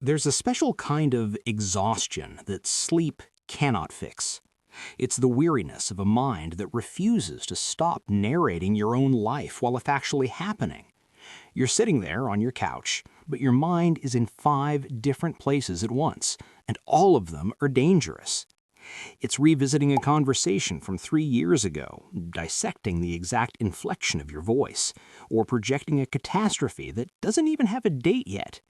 There's a special kind of exhaustion that sleep cannot fix. It's the weariness of a mind that refuses to stop narrating your own life while it's actually happening. You're sitting there on your couch, but your mind is in 5 different places at once, and all of them are dangerous. It's revisiting a conversation from 3 years ago, dissecting the exact inflection of your voice, or projecting a catastrophe that doesn't even have a date yet.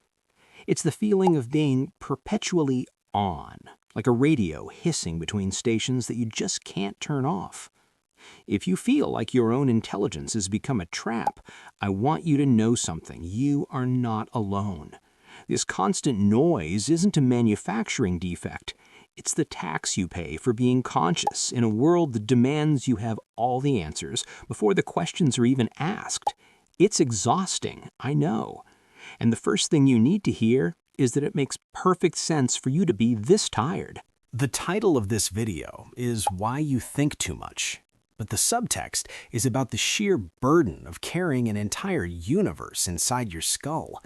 It's the feeling of being perpetually on, like a radio hissing between stations that you just can't turn off. If you feel like your own intelligence has become a trap, I want you to know something. You are not alone. This constant noise isn't a manufacturing defect. It's the tax you pay for being conscious in a world that demands you have all the answers before the questions are even asked. It's exhausting, I know. And the first thing you need to hear is that it makes perfect sense for you to be this tired. The title of this video is Why You Think Too Much, but the subtext is about the sheer burden of carrying an entire universe inside your skull.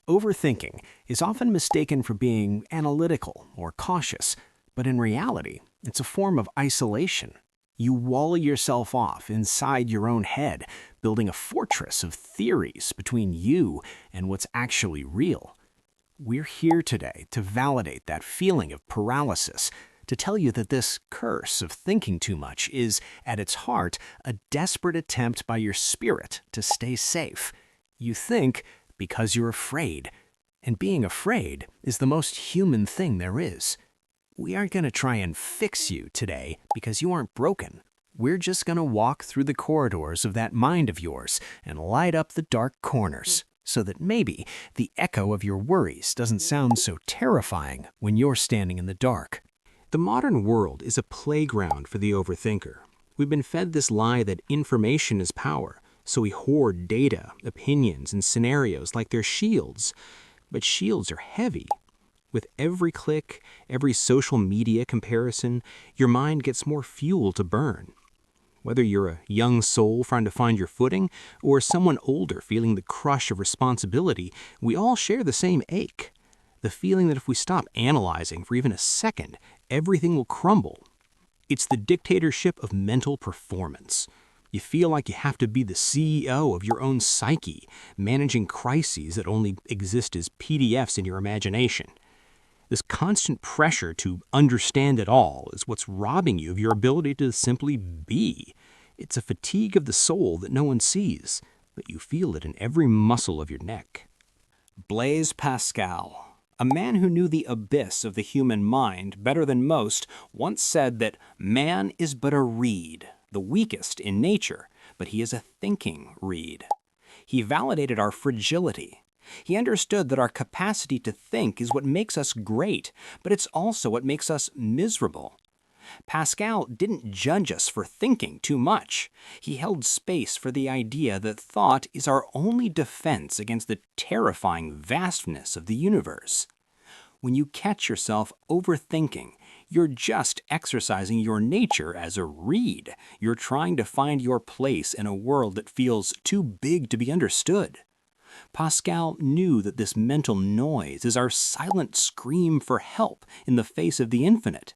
Overthinking is often mistaken for being analytical or cautious, but in reality, it's a form of isolation. You wall yourself off inside your own head, building a fortress of theories between you and what's actually real. We're here today to validate that feeling of paralysis, to tell you that this curse of thinking too much is, at its heart, a desperate attempt by your spirit to stay safe. You think because you're afraid, and being afraid is the most human thing there is. We aren't going to try and fix you today because you aren't broken. We're just going to walk through the corridors of that mind of yours and light up the dark corners so that maybe the echo of your worries doesn't sound so terrifying when you're standing in the dark. The modern world is a playground for the overthinker. We've been fed this lie that information is power, so we hoard data, opinions, and scenarios like they're shields. But shields are heavy. With every click, every social media comparison, your mind gets more fuel to burn. Whether you're a young soul trying to find your footing, or someone older feeling the crush of responsibility, we all share the same ache. The feeling that if we stop analyzing for even a second, everything will crumble. It's the dictatorship of mental performance. You feel like you have to be the CEO of your own psyche, managing crises that only exist as PDFs in your imagination. This constant pressure to understand it all is what's robbing you of your ability to simply be. It's a fatigue of the soul that no one sees, but you feel it in every muscle of your neck. Blaise Pascal, a man who knew the abyss of the human mind better than most, once said that man is but a reed, the weakest in nature, but he is a thinking reed. He validated our fragility. He understood that our capacity to think is what makes us great, but it's also what makes us miserable. Pascal didn't judge us for thinking too much. He held space for the idea that thought is our only defense against the terrifying vastness of the universe. When you catch yourself overthinking, you're just exercising your nature as a reed. You're trying to find your place in a world that feels too big to be understood. Pascal knew that this mental noise is our silent scream for help in the face of the infinite.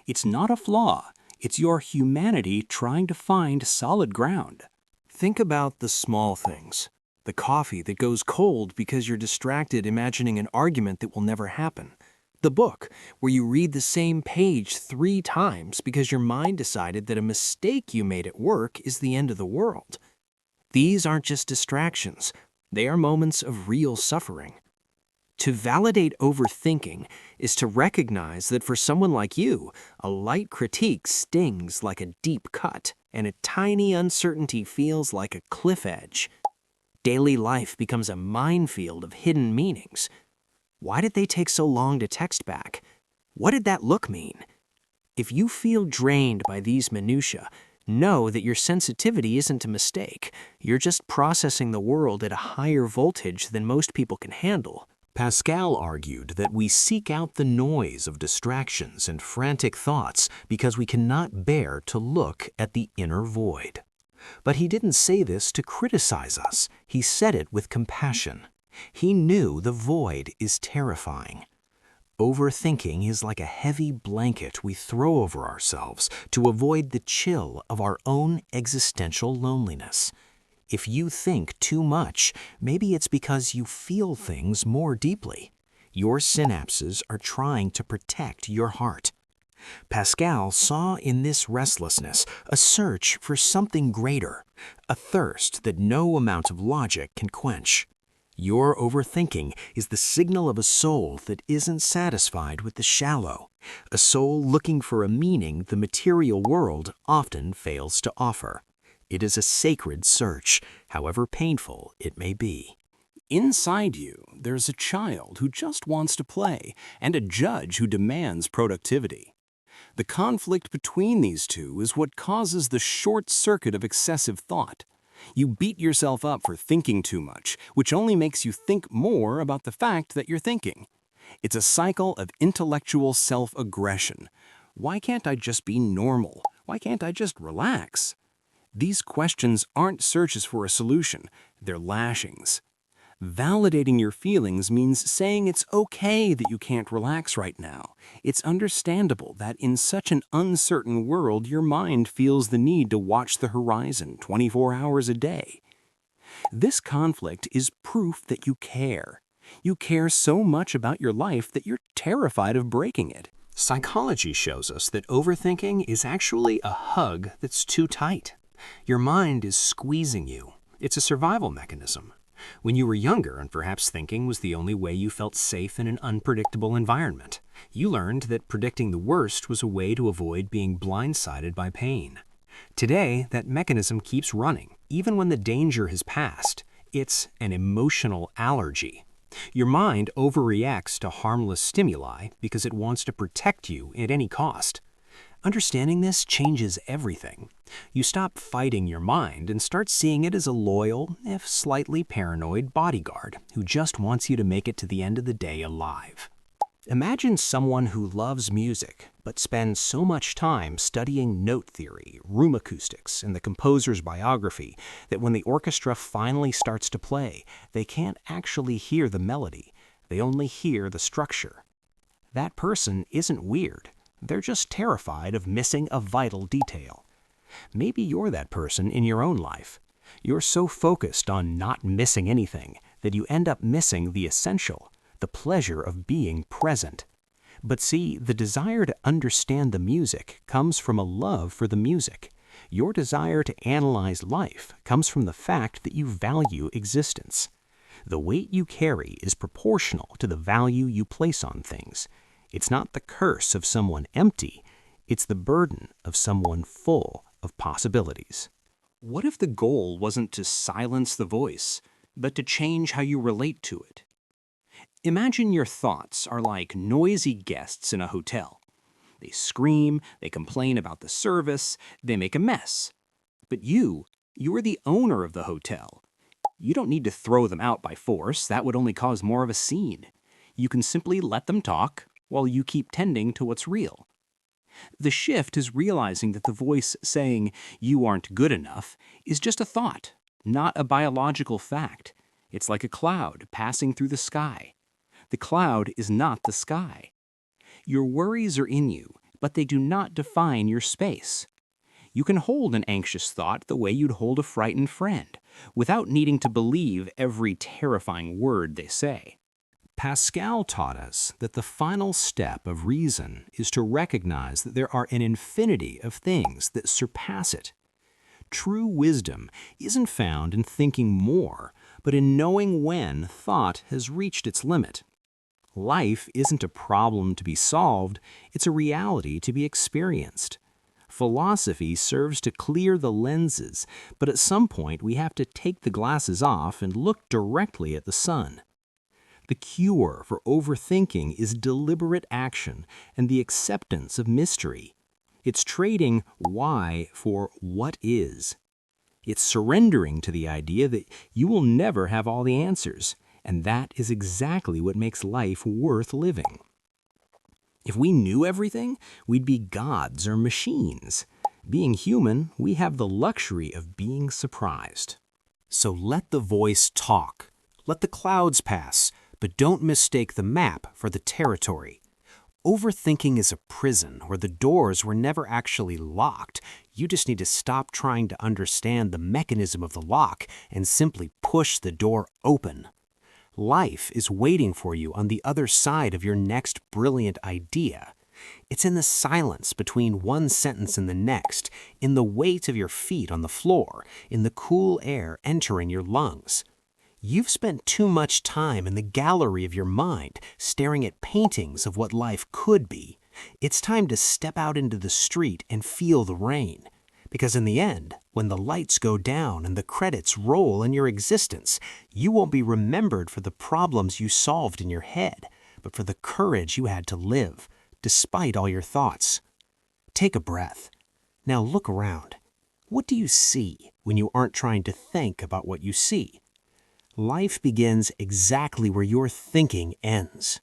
It's not a flaw, it's your humanity trying to find solid ground. Think about the small things. The coffee that goes cold because you're distracted imagining an argument that will never happen. The book where you read the same page 3 times because your mind decided that a mistake you made at work is the end of the world. These aren't just distractions. They are moments of real suffering. To validate overthinking is to recognize that for someone like you, a light critique stings like a deep cut, and a tiny uncertainty feels like a cliff edge. Daily life becomes a minefield of hidden meanings. Why did they take so long to text back? What did that look mean? If you feel drained by these minutiae, know that your sensitivity isn't a mistake. You're just processing the world at a higher voltage than most people can handle. Pascal argued that we seek out the noise of distractions and frantic thoughts because we cannot bear to look at the inner void. But he didn't say this to criticize us. He said it with compassion. He knew the void is terrifying. Overthinking is like a heavy blanket we throw over ourselves to avoid the chill of our own existential loneliness. If you think too much, maybe it's because you feel things more deeply. Your synapses are trying to protect your heart. Pascal saw in this restlessness a search for something greater, a thirst that no amount of logic can quench. Your overthinking is the signal of a soul that isn't satisfied with the shallow, a soul looking for a meaning the material world often fails to offer. It is a sacred search, however painful it may be. Inside you, there's a child who just wants to play and a judge who demands productivity. The conflict between these two is what causes the short circuit of excessive thought. You beat yourself up for thinking too much, which only makes you think more about the fact that you're thinking. It's a cycle of intellectual self-aggression. Why can't I just be normal? Why can't I just relax? These questions aren't searches for a solution, they're lashings. Validating your feelings means saying it's okay that you can't relax right now. It's understandable that in such an uncertain world, your mind feels the need to watch the horizon 24 hours a day. This conflict is proof that you care. You care so much about your life that you're terrified of breaking it. Psychology shows us that overthinking is actually a hug that's too tight. Your mind is squeezing you. It's a survival mechanism. When you were younger and perhaps thinking was the only way you felt safe in an unpredictable environment, you learned that predicting the worst was a way to avoid being blindsided by pain. Today, that mechanism keeps running, even when the danger has passed. It's an emotional allergy. Your mind overreacts to harmless stimuli because it wants to protect you at any cost. Understanding this changes everything. You stop fighting your mind and start seeing it as a loyal, if slightly paranoid bodyguard who just wants you to make it to the end of the day alive. Imagine someone who loves music but spends so much time studying note theory, room acoustics, and the composer's biography that when the orchestra finally starts to play, they can't actually hear the melody. They only hear the structure. That person isn't weird. They're just terrified of missing a vital detail. Maybe you're that person in your own life. You're so focused on not missing anything that you end up missing the essential, the pleasure of being present. But see, the desire to understand the music comes from a love for the music. Your desire to analyze life comes from the fact that you value existence. The weight you carry is proportional to the value you place on things. It's not the curse of someone empty, it's the burden of someone full of possibilities. What if the goal wasn't to silence the voice, but to change how you relate to it? Imagine your thoughts are like noisy guests in a hotel. They scream, they complain about the service, they make a mess. But you're the owner of the hotel. You don't need to throw them out by force, that would only cause more of a scene. You can simply let them talk, while you keep tending to what's real. The shift is realizing that the voice saying, "You aren't good enough," is just a thought, not a biological fact. It's like a cloud passing through the sky. The cloud is not the sky. Your worries are in you, but they do not define your space. You can hold an anxious thought the way you'd hold a frightened friend, without needing to believe every terrifying word they say. Pascal taught us that the final step of reason is to recognize that there are an infinity of things that surpass it. True wisdom isn't found in thinking more, but in knowing when thought has reached its limit. Life isn't a problem to be solved, it's a reality to be experienced. Philosophy serves to clear the lenses, but at some point we have to take the glasses off and look directly at the sun. The cure for overthinking is deliberate action and the acceptance of mystery. It's trading why for what is. It's surrendering to the idea that you will never have all the answers, and that is exactly what makes life worth living. If we knew everything, we'd be gods or machines. Being human, we have the luxury of being surprised. So let the voice talk. Let the clouds pass, but don't mistake the map for the territory. Overthinking is a prison where the doors were never actually locked. You just need to stop trying to understand the mechanism of the lock and simply push the door open. Life is waiting for you on the other side of your next brilliant idea. It's in the silence between one sentence and the next, in the weight of your feet on the floor, in the cool air entering your lungs. You've spent too much time in the gallery of your mind, staring at paintings of what life could be. It's time to step out into the street and feel the rain. Because in the end, when the lights go down and the credits roll in your existence, you won't be remembered for the problems you solved in your head, but for the courage you had to live, despite all your thoughts. Take a breath. Now look around. What do you see when you aren't trying to think about what you see? Life begins exactly where your thinking ends.